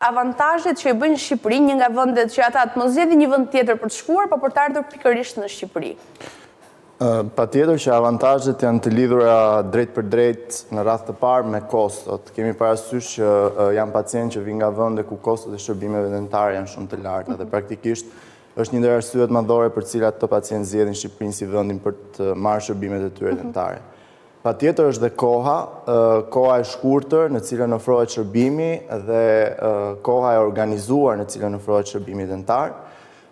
Avantazhet që i bëjnë Shqipëri, një nga vendet që ata të mos zgjedhin një vend tjetër për të shkuar, por për të ardhur pikërisht në Shqipëri. Patjetër që avantazhet janë të lidhura drejt për drejt në radhë të parë me kostot. Kemi parasysh që janë pacientë që vijnë nga vende ku kostot e shërbimeve dentare janë shumë të larta dhe praktikisht është një ndër arsyet madhore për cilat këto pacientë zgjedhin Shqipërinë si vendin për të marrë shërbimet e tyre dentare. Patjetër është dhe koha e shkurtër në cilën ofrohet shërbimi dhe koha e organizuar në cilën ofrohet shërbimi dentar.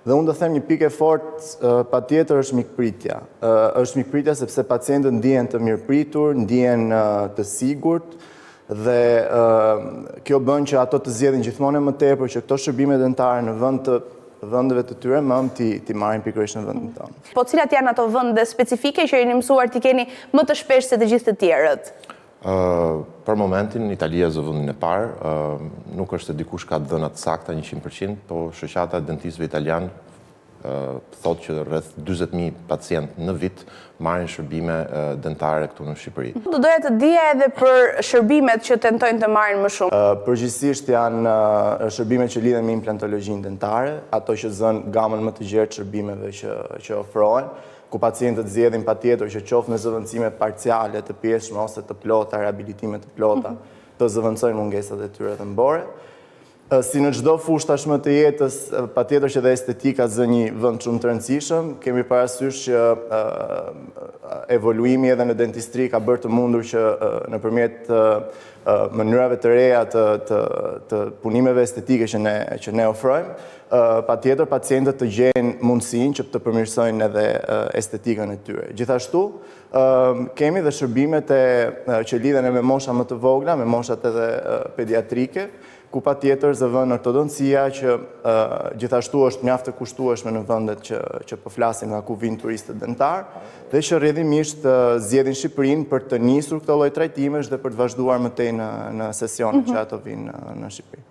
Dhe unë do them një pikë e fortë patjetër është mikpritja. Është mikpritja sepse pacientët ndihen të mirëpritur, ndihen të sigurt dhe kjo bën që ato të zgjedhin gjithmonë më tepër që këto shërbime dentare në vendeve të tyre ti marrin pikërisht në vendin tonë. Po cilat janë ato vende specifike që jeni mësuar t'i keni më të shpesh se të gjithë të tjerët? Për momentin, Italia zë vendin e parë, nuk është se dikush ka dhëna të sakta 100%, po shoqata e dentistëve italian thotë që rreth 40.000 pacientë në vit marrin shërbime dentare këtu në Shqipëri. Do doja të dija edhe për shërbimet që tentojnë të marrin më shumë. Përgjithsisht janë shërbimet që lidhen me implantologjinë dentare, ato që zën gamën më të gjerë të shërbimeve që ofrohen, ku pacientët zgjedhin patjetër që qoftë në zëvendësime parciale të pjesshme ose të plota, riabilitime të plota, të zëvendësojnë mungesat e tyre dëmbore. Si në çdo fushë tashmë të jetës, patjetër që dhe estetika zë një vend shumë të rëndësishëm. Kemi parasysh që evoluimi edhe në dentistri ka bërë të mundur që nëpërmjet mënyrave të reja të punimeve estetike që ne ofrojmë, patjetër pacientët të gjejnë mundësinë që të përmirësojnë edhe estetikën e tyre. Gjithashtu, kemi dhe shërbimet që lidhen me mosha më të vogla, me moshat edhe pediatrike, ku patjetër zëvën ortodoncia që gjithashtu është mjaft të kushtueshme në vendet që po flasim nga ku vinë turistët dentar, dhe që rrjedhimisht zgjedhin Shqipërinë për të nisur këto lloj trajtimesh dhe për të vazhduar mëtej në sesionet që ato vinë në Shqipëri.